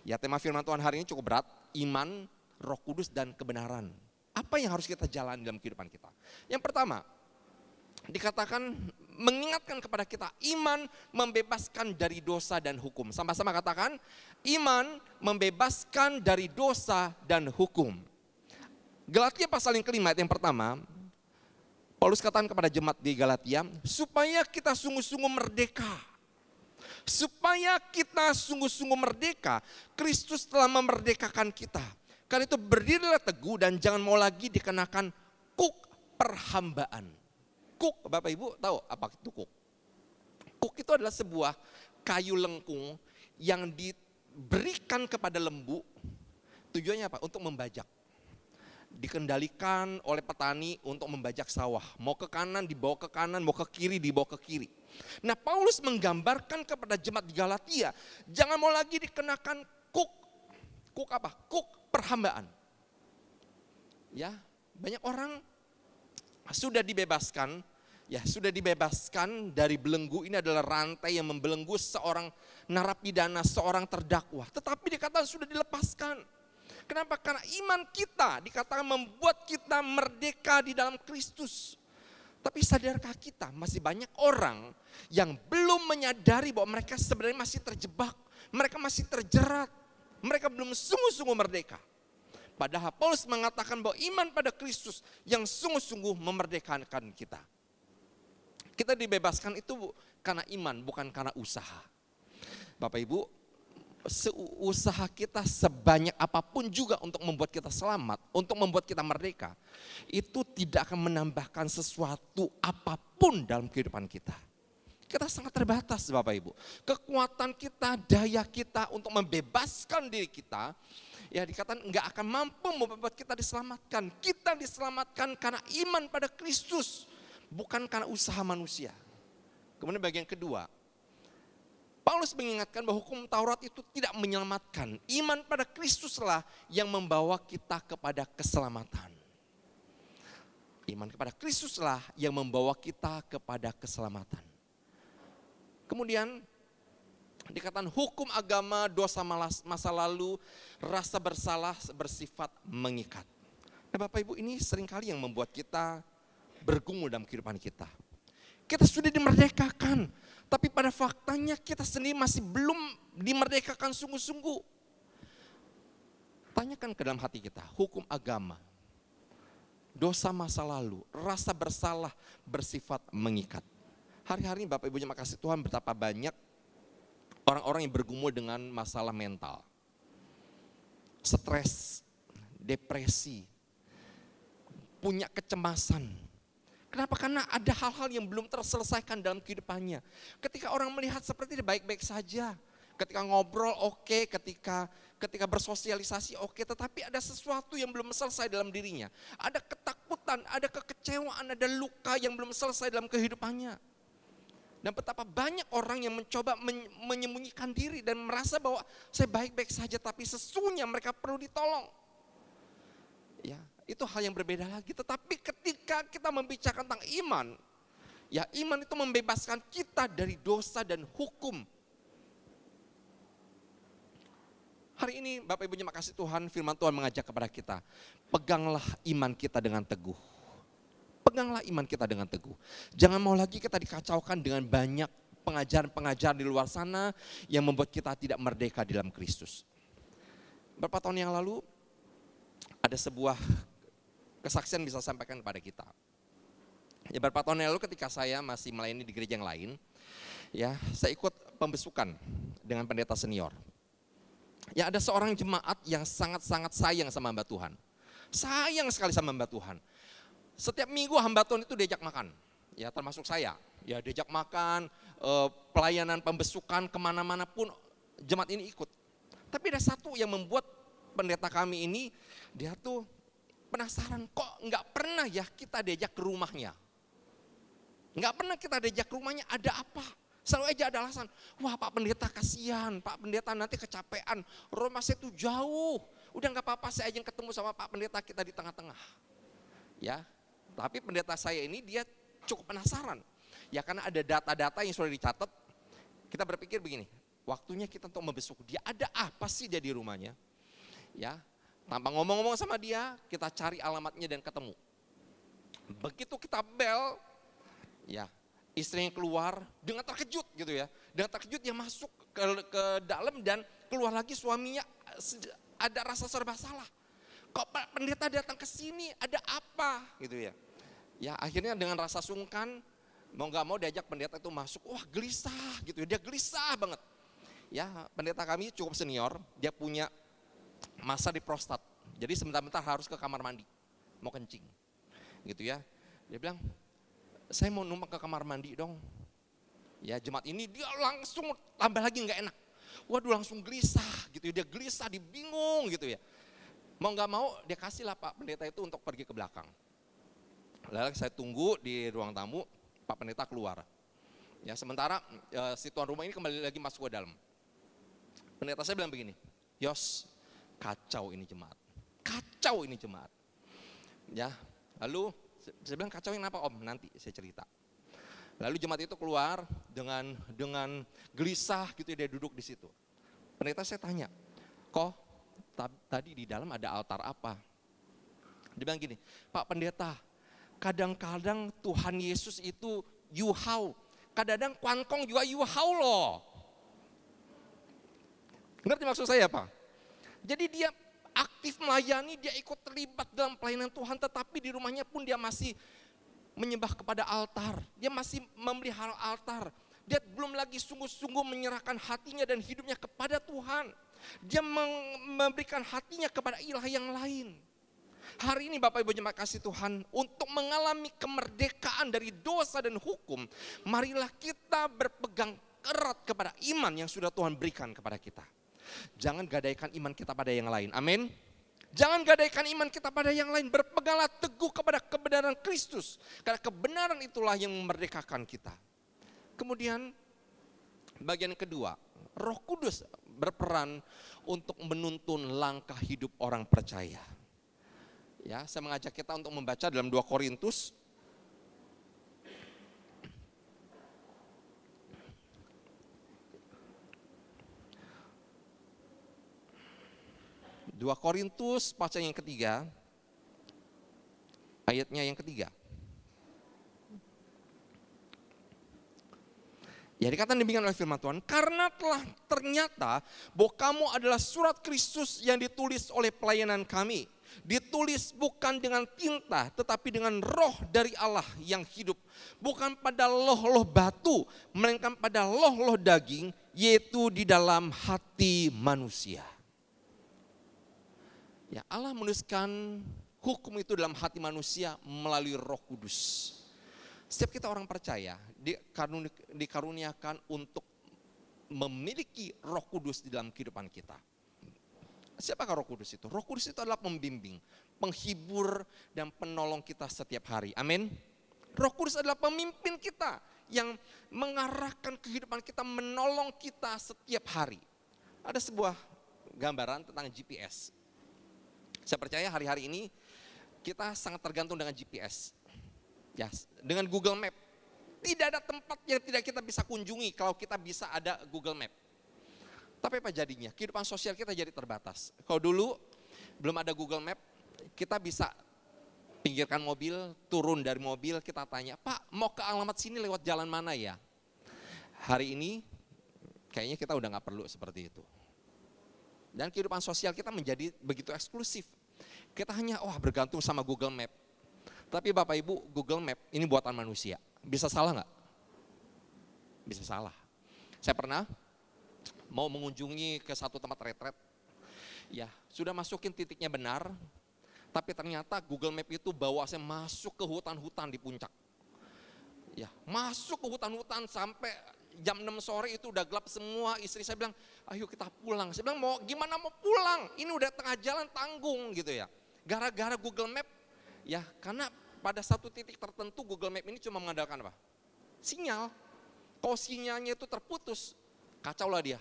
Ya, tema firman Tuhan hari ini cukup berat, iman, Roh Kudus dan kebenaran. Apa yang harus kita jalani dalam kehidupan kita? Yang pertama, dikatakan mengingatkan kepada kita, iman membebaskan dari dosa dan hukum. Sama-sama katakan, iman membebaskan dari dosa dan hukum. Galatia pasal yang kelima, yang pertama, Paulus katakan kepada jemaat di Galatia, supaya kita sungguh-sungguh merdeka. Supaya kita sungguh-sungguh merdeka, Kristus telah memerdekakan kita. Karena itu berdirilah teguh dan jangan mau lagi dikenakan kuk perhambaan. Kuk, Bapak Ibu tahu apa itu kuk? Kuk itu adalah sebuah kayu lengkung yang diberikan kepada lembu. Tujuannya apa? Untuk membajak. Dikendalikan oleh petani untuk membajak sawah. Mau ke kanan dibawa ke kanan, mau ke kiri dibawa ke kiri. Nah, Paulus menggambarkan kepada jemaat di Galatia, jangan mau lagi dikenakan kuk. Kuk apa? Kuk perhambaan. Ya, banyak orang sudah dibebaskan, ya sudah dibebaskan dari belenggu. Ini adalah rantai yang membelenggu seorang narapidana, seorang terdakwa. Tetapi dikatakan sudah dilepaskan. Kenapa? Karena iman kita dikatakan membuat kita merdeka di dalam Kristus. Tapi sadarkah kita masih banyak orang yang belum menyadari bahwa mereka sebenarnya masih terjebak. Mereka masih terjerat. Mereka belum sungguh-sungguh merdeka. Padahal Paulus mengatakan bahwa iman pada Kristus yang sungguh-sungguh memerdekakan kita. Kita dibebaskan itu karena iman, bukan karena usaha. Bapak Ibu, usaha kita sebanyak apapun juga untuk membuat kita selamat, untuk membuat kita merdeka, itu tidak akan menambahkan sesuatu apapun dalam kehidupan kita. Kita sangat terbatas Bapak Ibu. Kekuatan kita, daya kita untuk membebaskan diri kita, ya dikatakan enggak akan mampu membuat kita diselamatkan. Kita diselamatkan karena iman pada Kristus, bukan karena usaha manusia. Kemudian bagian kedua, Paulus mengingatkan bahwa hukum Taurat itu tidak menyelamatkan. Iman pada Kristuslah yang membawa kita kepada keselamatan. Iman kepada Kristuslah yang membawa kita kepada keselamatan. Kemudian dikatakan hukum agama, dosa masa lalu, rasa bersalah bersifat mengikat. Nah Bapak Ibu, ini seringkali yang membuat kita bergumul dalam kehidupan kita. Kita sudah dimerdekakan, tapi pada faktanya kita sendiri masih belum dimerdekakan sungguh-sungguh. Tanyakan ke dalam hati kita, hukum agama, dosa masa lalu, rasa bersalah bersifat mengikat. Hari-hari ini Bapak Ibu jemaat kasih Tuhan, betapa banyak orang-orang yang bergumul dengan masalah mental. Stres, depresi, punya kecemasan. Kenapa? Karena ada hal-hal yang belum terselesaikan dalam kehidupannya. Ketika orang melihat seperti ini baik-baik saja. Ketika ngobrol oke, ketika bersosialisasi oke, tetapi ada sesuatu yang belum selesai dalam dirinya. Ada ketakutan, ada kekecewaan, ada luka yang belum selesai dalam kehidupannya. Dan betapa banyak orang yang mencoba menyembunyikan diri dan merasa bahwa saya baik-baik saja, tapi sesungguhnya mereka perlu ditolong. Ya, itu hal yang berbeda lagi. Tetapi ketika kita membicarakan tentang iman, ya iman itu membebaskan kita dari dosa dan hukum. Hari ini Bapak Ibu makasih Tuhan, firman Tuhan mengajak kepada kita, peganglah iman kita dengan teguh. Peganglah iman kita dengan teguh. Jangan mau lagi kita dikacaukan dengan banyak pengajaran-pengajaran di luar sana yang membuat kita tidak merdeka di dalam Kristus. Beberapa tahun yang lalu ada sebuah kesaksian bisa sampaikan kepada kita. Ya, beberapa tahun yang lalu ketika saya masih melayani di gereja yang lain, ya saya ikut pembesukan dengan pendeta senior. Ya ada seorang jemaat yang sangat-sangat sayang sama hamba Tuhan. Sayang sekali sama hamba Tuhan. Setiap minggu hamba Tuhan itu diajak makan. Ya termasuk saya. Ya diajak makan, pelayanan pembesukan kemana-mana pun jemaat ini ikut. Tapi ada satu yang membuat pendeta kami ini, dia tuh penasaran kok nggak pernah ya kita diajak ke rumahnya. Nggak pernah kita diajak ke rumahnya, ada apa? Selalu aja ada alasan, wah Pak Pendeta kasihan, Pak Pendeta nanti kecapean, rumah saya itu jauh. Udah gak apa-apa saya aja yang ketemu sama Pak Pendeta, kita di tengah-tengah. Ya, tapi pendeta saya ini dia cukup penasaran. Ya karena ada data-data yang sudah dicatat, kita berpikir begini, waktunya kita untuk membesuk dia, ada apa sih dia di rumahnya? Ya, tanpa ngomong-ngomong sama dia, kita cari alamatnya dan ketemu. Begitu kita bel, ya istrinya keluar dengan terkejut gitu ya. Dengan terkejut dia masuk ke dalam dan keluar lagi suaminya ada rasa serba salah. Kok Pak Pendeta datang ke sini, ada apa gitu ya. Ya akhirnya dengan rasa sungkan, mau gak mau diajak pendeta itu masuk, wah gelisah gitu ya, dia gelisah banget. Ya pendeta kami cukup senior, dia punya masa di prostat. Jadi sebentar-bentar harus ke kamar mandi, mau kencing gitu ya. Dia bilang, saya mau numpang ke kamar mandi dong. Ya jemaat ini dia langsung tambah lagi gak enak. Waduh langsung gelisah gitu ya, dia gelisah, dia bingung gitu ya. Mau gak mau dia kasih lah Pak Pendeta itu untuk pergi ke belakang. Lalu saya tunggu di ruang tamu, Pak Pendeta keluar. Ya sementara si tuan rumah ini kembali lagi masuk ke dalam. Pendeta saya bilang begini, Yos kacau ini jemaat. Kacau ini jemaat. Ya lalu saya bilang kacau yang apa Om? Nanti saya cerita. Lalu jemaat itu keluar dengan gelisah gitu dia duduk di situ. Pendeta saya tanya, kok tadi di dalam ada altar apa? Dia bilang gini, Pak Pendeta, kadang-kadang Tuhan Yesus itu yuhau, kadang-kadang kuankong juga yuhau loh. Ngerti maksud saya apa? Jadi dia aktif melayani, dia ikut terlibat dalam pelayanan Tuhan, tetapi di rumahnya pun dia masih menyembah kepada altar. Dia masih memelihara altar. Dia belum lagi sungguh-sungguh menyerahkan hatinya dan hidupnya kepada Tuhan. Dia memberikan hatinya kepada ilah yang lain. Hari ini Bapak Ibu jemaat kasih Tuhan, untuk mengalami kemerdekaan dari dosa dan hukum, marilah kita berpegang erat kepada iman yang sudah Tuhan berikan kepada kita. Jangan gadaikan iman kita pada yang lain, amin. Jangan gadaikan iman kita pada yang lain, berpeganglah teguh kepada kebenaran Kristus. Karena kebenaran itulah yang memerdekakan kita. Kemudian bagian kedua, Roh Kudus berperan untuk menuntun langkah hidup orang percaya. Ya, saya mengajak kita untuk membaca dalam 2 Korintus 2 Korintus pasal yang ketiga, ayatnya yang ketiga. Ya dikatakan demikian oleh firman Tuhan, karena telah ternyata bahwa kamu adalah surat Kristus yang ditulis oleh pelayanan kami. Ditulis bukan dengan tinta tetapi dengan roh dari Allah yang hidup. Bukan pada loh-loh batu, melainkan pada loh-loh daging, yaitu di dalam hati manusia. Ya Allah menuliskan hukum itu dalam hati manusia melalui Roh Kudus. Setiap kita orang percaya dikaruniakan untuk memiliki Roh Kudus di dalam kehidupan kita. Siapakah Roh Kudus itu? Roh Kudus itu adalah pembimbing, penghibur dan penolong kita setiap hari. Amin. Roh Kudus adalah pemimpin kita yang mengarahkan kehidupan kita, menolong kita setiap hari. Ada sebuah gambaran tentang GPS. Saya percaya hari-hari ini kita sangat tergantung dengan GPS. Ya, dengan Google Map. Tidak ada tempat yang tidak kita bisa kunjungi kalau kita bisa ada Google Map. Tapi apa jadinya? Kehidupan sosial kita jadi terbatas. Kalau dulu belum ada Google Map, kita bisa pinggirkan mobil, turun dari mobil, kita tanya, Pak mau ke alamat sini lewat jalan mana ya? Hari ini kayaknya kita udah gak perlu seperti itu. Dan kehidupan sosial kita menjadi begitu eksklusif. Kita hanya bergantung sama Google Map. Tapi Bapak Ibu, Google Map ini buatan manusia. Bisa salah gak? Bisa salah. Saya pernah mau mengunjungi ke satu tempat retret. Ya, sudah masukin titiknya benar. Tapi ternyata Google Map itu bawa saya masuk ke hutan-hutan di puncak. Ya, masuk ke hutan-hutan sampai jam 6 sore itu udah gelap semua. Istri saya bilang, ayo kita pulang. Saya bilang, gimana mau pulang? Ini udah tengah jalan tanggung gitu ya. Gara-gara Google Map, ya karena pada satu titik tertentu Google Map ini cuma mengandalkan apa? Sinyal. Kalau sinyalnya itu terputus, kacau lah dia.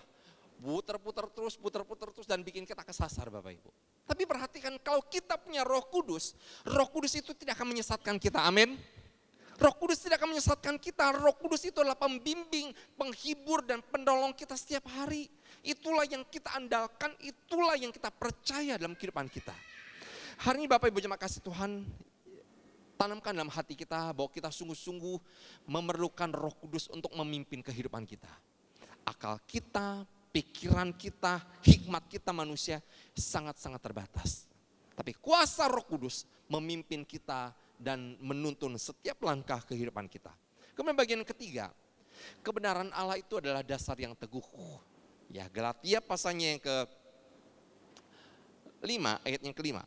Puter-puter terus dan bikin kita kesasar Bapak Ibu. Tapi perhatikan kalau kita punya Roh Kudus itu tidak akan menyesatkan kita, amin. Roh Kudus tidak akan menyesatkan kita. Roh Kudus itu adalah pembimbing, penghibur dan penolong kita setiap hari. Itulah yang kita andalkan, itulah yang kita percaya dalam kehidupan kita. Hari ini Bapak Ibu jemaat kasih Tuhan, tanamkan dalam hati kita bahwa kita sungguh-sungguh memerlukan Roh Kudus untuk memimpin kehidupan kita. Akal kita, pikiran kita, hikmat kita manusia sangat-sangat terbatas. Tapi kuasa Roh Kudus memimpin kita dan menuntun setiap langkah kehidupan kita. Kemudian bagian ketiga, kebenaran Allah itu adalah dasar yang teguh. Ya, Galatia pasalnya yang ke-5, ayat yang ke-5.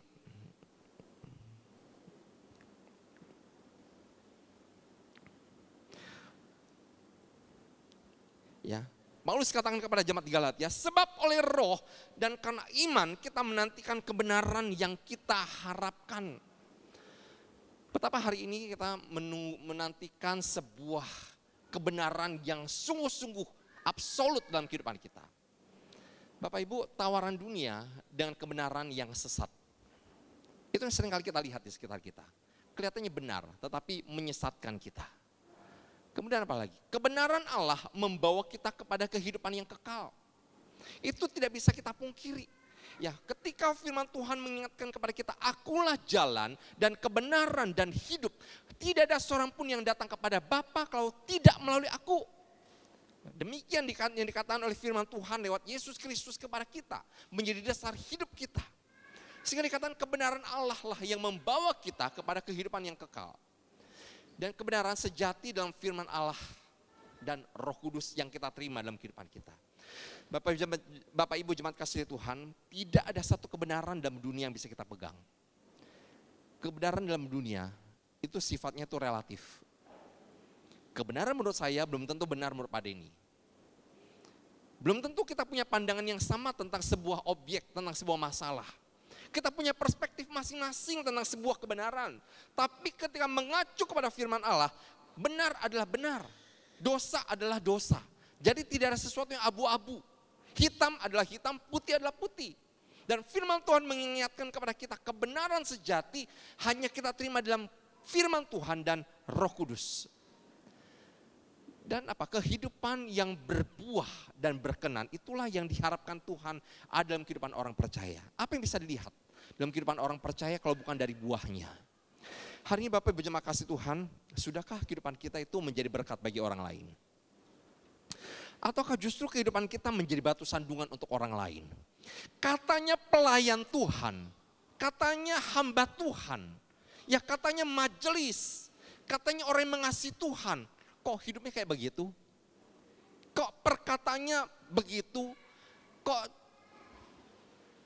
Ya, Paulus katakan kepada jemaat di Galatia, sebab oleh Roh dan karena iman kita menantikan kebenaran yang kita harapkan. Betapa hari ini kita menantikan sebuah kebenaran yang sungguh-sungguh absolut dalam kehidupan kita. Bapak Ibu, tawaran dunia dengan kebenaran yang sesat. Itu yang sering kali kita lihat di sekitar kita. Kelihatannya benar, tetapi menyesatkan kita. Kemudian apa lagi? Kebenaran Allah membawa kita kepada kehidupan yang kekal. Itu tidak bisa kita pungkiri. Ya, ketika firman Tuhan mengingatkan kepada kita, akulah jalan dan kebenaran dan hidup. Tidak ada seorang pun yang datang kepada Bapa kalau tidak melalui aku. Demikian yang dikatakan oleh firman Tuhan lewat Yesus Kristus kepada kita. Menjadi dasar hidup kita. Sehingga dikatakan kebenaran Allah lah yang membawa kita kepada kehidupan yang kekal. Dan kebenaran sejati dalam firman Allah dan Roh Kudus yang kita terima dalam kehidupan kita. Bapak Ibu jemaat kasih Tuhan, tidak ada satu kebenaran dalam dunia yang bisa kita pegang. Kebenaran dalam dunia itu sifatnya itu relatif. Kebenaran menurut saya belum tentu benar menurut Pak Denny. Belum tentu kita punya pandangan yang sama tentang sebuah objek, tentang sebuah masalah. Kita punya perspektif masing-masing tentang sebuah kebenaran. Tapi ketika mengacu kepada firman Allah, benar adalah benar, dosa adalah dosa. Jadi tidak ada sesuatu yang abu-abu. Hitam adalah hitam, putih adalah putih. Dan firman Tuhan mengingatkan kepada kita kebenaran sejati hanya kita terima dalam firman Tuhan dan Roh Kudus. Dan kehidupan yang berbuah dan berkenan itulah yang diharapkan Tuhan ada dalam kehidupan orang percaya. Apa yang bisa dilihat dalam kehidupan orang percaya kalau bukan dari buahnya? Hari ini Bapak Ibu jemaat kasih Tuhan, sudahkah kehidupan kita itu menjadi berkat bagi orang lain? Ataukah justru kehidupan kita menjadi batu sandungan untuk orang lain? Katanya pelayan Tuhan, katanya hamba Tuhan, ya katanya majelis, katanya orang yang mengasihi Tuhan. Kok hidupnya kayak begitu? Kok perkataannya begitu? Kok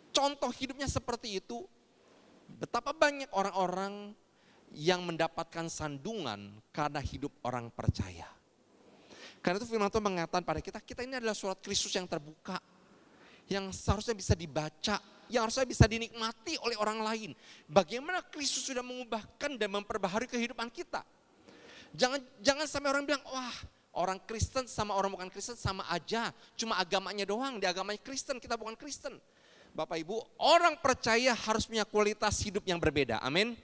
contoh hidupnya seperti itu? Betapa banyak orang-orang yang mendapatkan sandungan karena hidup orang percaya. Karena itu firman Tuhan mengatakan pada kita, kita ini adalah surat Kristus yang terbuka. Yang seharusnya bisa dibaca, yang harusnya bisa dinikmati oleh orang lain. Bagaimana Kristus sudah mengubahkan dan memperbaharui kehidupan kita. Jangan sampai orang bilang, wah orang Kristen sama orang bukan Kristen sama aja. Cuma agamanya doang, di agamanya Kristen, kita bukan Kristen. Bapak Ibu, orang percaya harus punya kualitas hidup yang berbeda, amin.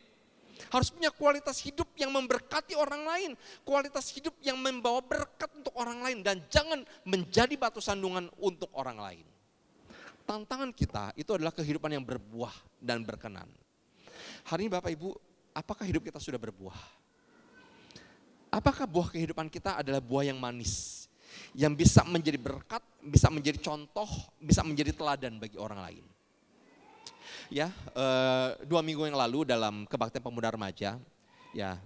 Harus punya kualitas hidup yang memberkati orang lain. Kualitas hidup yang membawa berkat untuk orang lain. Dan jangan menjadi batu sandungan untuk orang lain. Tantangan kita itu adalah kehidupan yang berbuah dan berkenan. Hari ini Bapak Ibu, apakah hidup kita sudah berbuah? Apakah buah kehidupan kita adalah buah yang manis? Yang bisa menjadi berkat, bisa menjadi contoh, bisa menjadi teladan bagi orang lain. Ya, 2 minggu yang lalu dalam kebaktian pemuda remaja, ya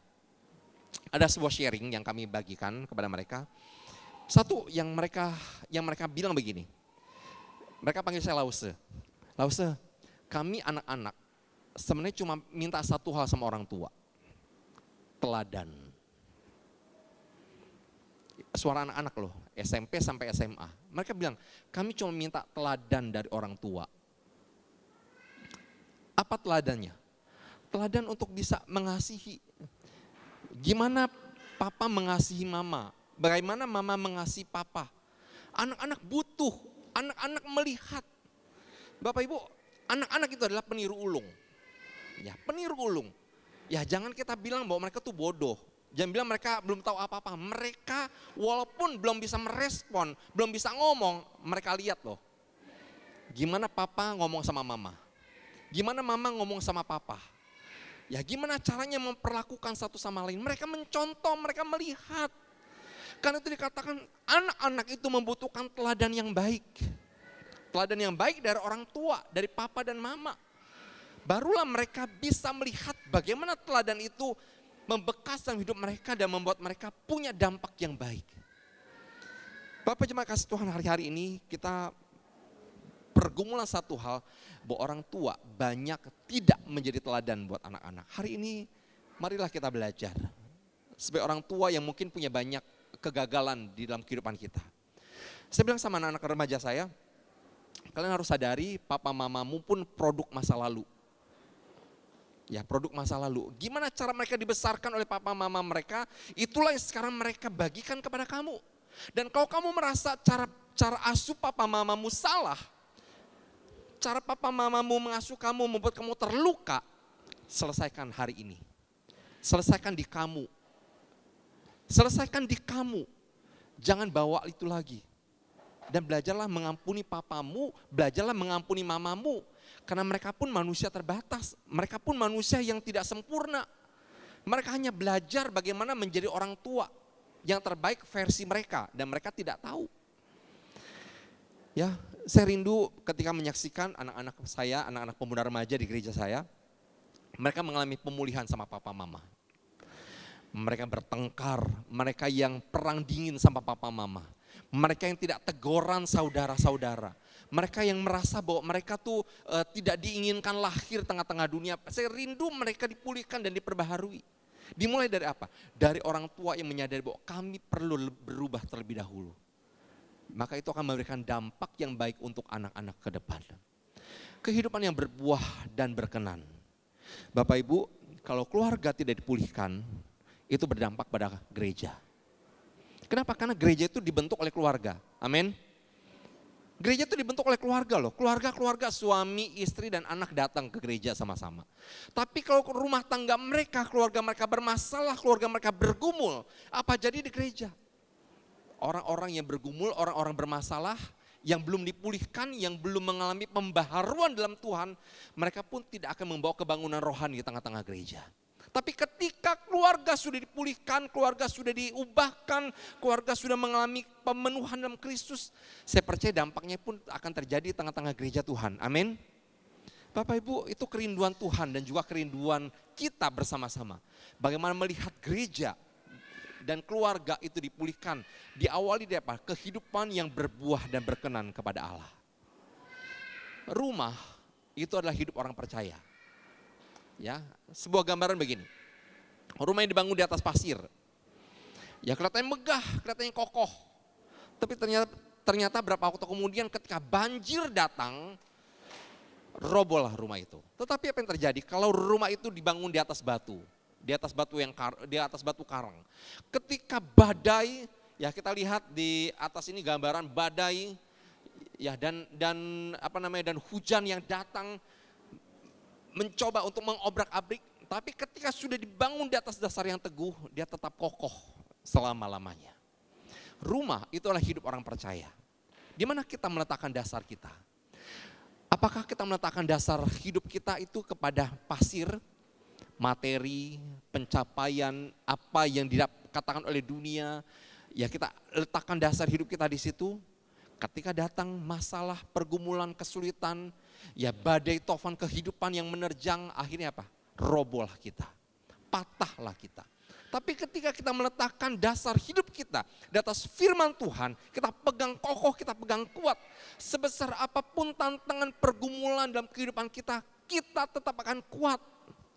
ada sebuah sharing yang kami bagikan kepada mereka. Satu yang mereka bilang begini, mereka panggil saya Lause. Lause, kami anak-anak sebenarnya cuma minta satu hal sama orang tua, teladan. Suara anak-anak loh, SMP sampai SMA. Mereka bilang, kami cuma minta teladan dari orang tua. Apa teladannya? Teladan untuk bisa mengasihi. Gimana papa mengasihi mama? Bagaimana mama mengasihi papa? Anak-anak butuh, anak-anak melihat. Bapak Ibu, anak-anak itu adalah peniru ulung. Ya, peniru ulung. Ya, jangan kita bilang bahwa mereka tuh bodoh. Jangan bilang mereka belum tahu apa-apa. Mereka walaupun belum bisa merespon, belum bisa ngomong, mereka lihat loh. Gimana papa ngomong sama mama? Gimana mama ngomong sama papa? Ya gimana caranya memperlakukan satu sama lain? Mereka mencontoh, mereka melihat. Karena itu dikatakan anak-anak itu membutuhkan teladan yang baik. Teladan yang baik dari orang tua, dari papa dan mama. Barulah mereka bisa melihat bagaimana teladan itu membekas dalam hidup mereka dan membuat mereka punya dampak yang baik. Bapak jemaat kasih Tuhan, hari-hari ini kita pergumulan satu hal, bahwa orang tua banyak tidak menjadi teladan buat anak-anak. Hari ini marilah kita belajar sebagai orang tua yang mungkin punya banyak kegagalan di dalam kehidupan kita. Saya bilang sama anak-anak remaja saya, kalian harus sadari papa mamamu pun produk masa lalu. Ya, produk masa lalu. Gimana cara mereka dibesarkan oleh papa mama mereka, itulah yang sekarang mereka bagikan kepada kamu. Dan kalau kamu merasa cara asuh papa mamamu salah, cara papa mamamu mengasuh kamu membuat kamu terluka, selesaikan hari ini. Selesaikan di kamu. Selesaikan di kamu. Jangan bawa itu lagi. Dan belajarlah mengampuni papamu, belajarlah mengampuni mamamu. Karena mereka pun manusia terbatas, mereka pun manusia yang tidak sempurna. Mereka hanya belajar bagaimana menjadi orang tua yang terbaik versi mereka dan mereka tidak tahu. Ya, saya rindu ketika menyaksikan anak-anak saya, anak-anak pemuda remaja di gereja saya. Mereka mengalami pemulihan sama papa mama. Mereka bertengkar, mereka yang perang dingin sama papa mama. Mereka yang tidak teguran saudara-saudara. Mereka yang merasa bahwa mereka tuh tidak diinginkan lahir tengah-tengah dunia. Saya rindu mereka dipulihkan dan diperbaharui. Dimulai dari apa? Dari orang tua yang menyadari bahwa kami perlu berubah terlebih dahulu. Maka itu akan memberikan dampak yang baik untuk anak-anak ke depan. Kehidupan yang berbuah dan berkenan. Bapak Ibu, kalau keluarga tidak dipulihkan, itu berdampak pada gereja. Kenapa? Karena gereja itu dibentuk oleh keluarga. Amin. Gereja itu dibentuk oleh keluarga loh. Keluarga-keluarga, suami, istri, dan anak datang ke gereja sama-sama. Tapi kalau rumah tangga mereka, keluarga mereka bermasalah, keluarga mereka bergumul, apa jadi di gereja? Orang-orang yang bergumul, orang-orang bermasalah, yang belum dipulihkan, yang belum mengalami pembaharuan dalam Tuhan, mereka pun tidak akan membawa kebangunan rohani di tengah-tengah gereja. Tapi ketika keluarga sudah dipulihkan, keluarga sudah diubahkan, keluarga sudah mengalami pemenuhan dalam Kristus, saya percaya dampaknya pun akan terjadi di tengah-tengah gereja Tuhan. Amin. Bapak Ibu, itu kerinduan Tuhan dan juga kerinduan kita bersama-sama. Bagaimana melihat gereja dan keluarga itu dipulihkan, diawali dari apa? Kehidupan yang berbuah dan berkenan kepada Allah. Rumah itu adalah hidup orang percaya. Ya, sebuah gambaran begini. Rumah yang dibangun di atas pasir. Ya kelihatannya megah, kelihatannya kokoh. Tapi ternyata berapa waktu kemudian ketika banjir datang, robohlah rumah itu. Tetapi apa yang terjadi kalau rumah itu dibangun di atas batu, di atas batu karang. Ketika badai, ya kita lihat di atas ini gambaran badai, ya dan hujan yang datang mencoba untuk mengobrak-abrik. Tapi ketika sudah dibangun di atas dasar yang teguh, dia tetap kokoh selama-lamanya. Rumah itu adalah hidup orang percaya. Di mana kita meletakkan dasar kita? Apakah kita meletakkan dasar hidup kita itu kepada pasir, materi, pencapaian, apa yang dikatakan oleh dunia? Ya kita letakkan dasar hidup kita di situ. Ketika datang masalah, pergumulan, kesulitan, ya badai tofan kehidupan yang menerjang, akhirnya apa? Robohlah kita, patahlah kita. Tapi ketika kita meletakkan dasar hidup kita di atas firman Tuhan, kita pegang kokoh, kita pegang kuat. Sebesar apapun tantangan pergumulan dalam kehidupan kita, kita tetap akan kuat.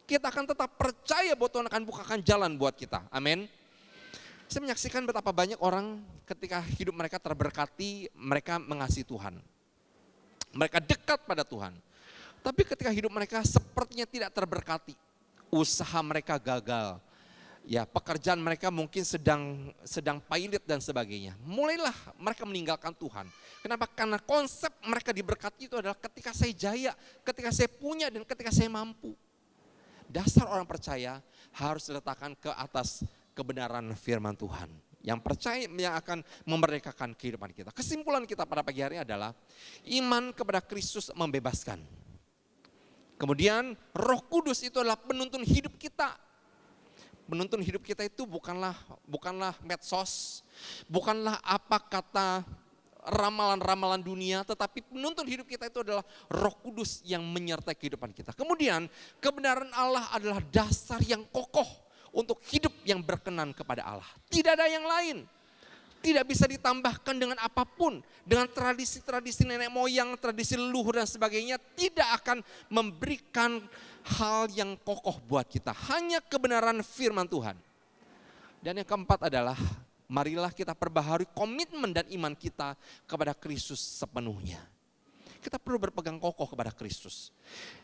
Kita akan tetap percaya bahwa Tuhan akan bukakan jalan buat kita. Amin. Saya menyaksikan betapa banyak orang ketika hidup mereka terberkati, mereka mengasihi Tuhan. Mereka dekat pada Tuhan. Tapi ketika hidup mereka sepertinya tidak terberkati, usaha mereka gagal, ya pekerjaan mereka mungkin sedang pailit dan sebagainya. Mulailah mereka meninggalkan Tuhan. Kenapa? Karena konsep mereka diberkati itu adalah ketika saya jaya, ketika saya punya dan ketika saya mampu. Dasar orang percaya harus diletakkan ke atas kebenaran firman Tuhan. Yang percaya yang akan memerdekakan kehidupan kita. Kesimpulan kita pada pagi hari adalah iman kepada Kristus membebaskan. Kemudian Roh Kudus itu adalah penuntun hidup kita. Penuntun hidup kita itu bukanlah medsos, bukanlah apa kata ramalan-ramalan dunia, tetapi penuntun hidup kita itu adalah Roh Kudus yang menyertai kehidupan kita. Kemudian kebenaran Allah adalah dasar yang kokoh untuk hidup yang berkenan kepada Allah. Tidak ada yang lain. Tidak bisa ditambahkan dengan apapun. Dengan tradisi-tradisi nenek moyang, tradisi leluhur dan sebagainya. Tidak akan memberikan hal yang kokoh buat kita. Hanya kebenaran firman Tuhan. Dan yang keempat adalah, marilah kita perbaharui komitmen dan iman kita kepada Kristus sepenuhnya. Kita perlu berpegang kokoh kepada Kristus.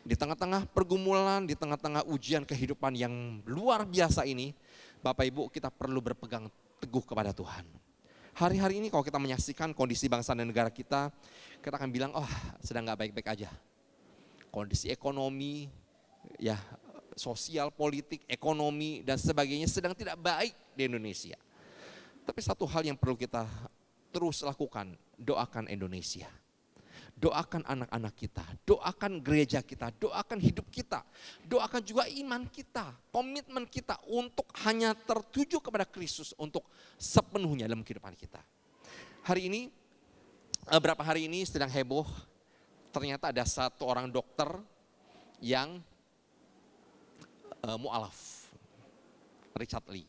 Di tengah-tengah pergumulan, di tengah-tengah ujian kehidupan yang luar biasa ini, Bapak Ibu, kita perlu berpegang teguh kepada Tuhan. Hari-hari ini kalau kita menyaksikan kondisi bangsa dan negara kita akan bilang, oh sedang gak baik-baik aja. Kondisi ekonomi, ya sosial, politik, ekonomi dan sebagainya sedang tidak baik di Indonesia. Tapi satu hal yang perlu kita terus lakukan, doakan Indonesia. Doakan anak-anak kita, doakan gereja kita, doakan hidup kita, doakan juga iman kita, komitmen kita untuk hanya tertuju kepada Kristus untuk sepenuhnya dalam kehidupan kita. Hari ini, beberapa hari ini sedang heboh, ternyata ada satu orang dokter yang mu'alaf, Richard Lee.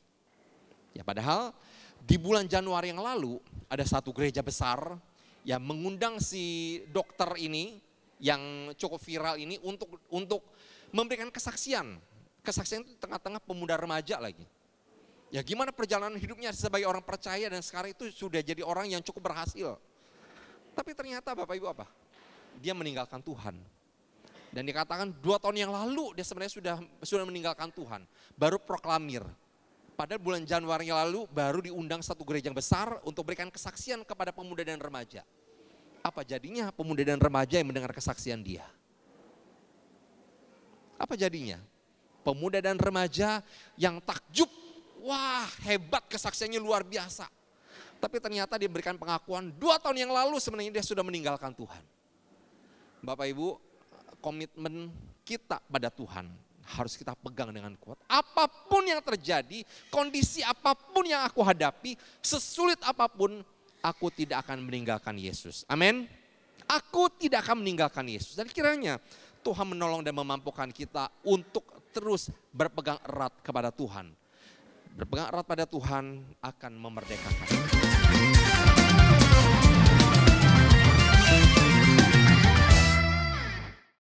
Ya padahal di bulan Januari yang lalu ada satu gereja besar yang mengundang si dokter ini yang cukup viral ini untuk memberikan kesaksian. Kesaksian itu tengah-tengah pemuda remaja lagi. Ya gimana perjalanan hidupnya sebagai orang percaya dan sekarang itu sudah jadi orang yang cukup berhasil. Tapi ternyata Bapak Ibu apa? Dia meninggalkan Tuhan. Dan dikatakan 2 tahun yang lalu dia sebenarnya sudah meninggalkan Tuhan. Baru proklamir. Pada bulan Januari yang lalu baru diundang satu gereja yang besar untuk berikan kesaksian kepada pemuda dan remaja. Apa jadinya pemuda dan remaja yang mendengar kesaksian dia? Apa jadinya? Pemuda dan remaja yang takjub, wah hebat kesaksiannya luar biasa. Tapi ternyata dia berikan pengakuan 2 tahun yang lalu sebenarnya dia sudah meninggalkan Tuhan. Bapak Ibu, komitmen kita pada Tuhan harus kita pegang dengan kuat. Apapun yang terjadi, kondisi apapun yang aku hadapi, sesulit apapun, aku tidak akan meninggalkan Yesus. Amin. Aku tidak akan meninggalkan Yesus. Dan kiranya Tuhan menolong dan memampukan kita untuk terus berpegang erat kepada Tuhan. Berpegang erat pada Tuhan akan memerdekakan.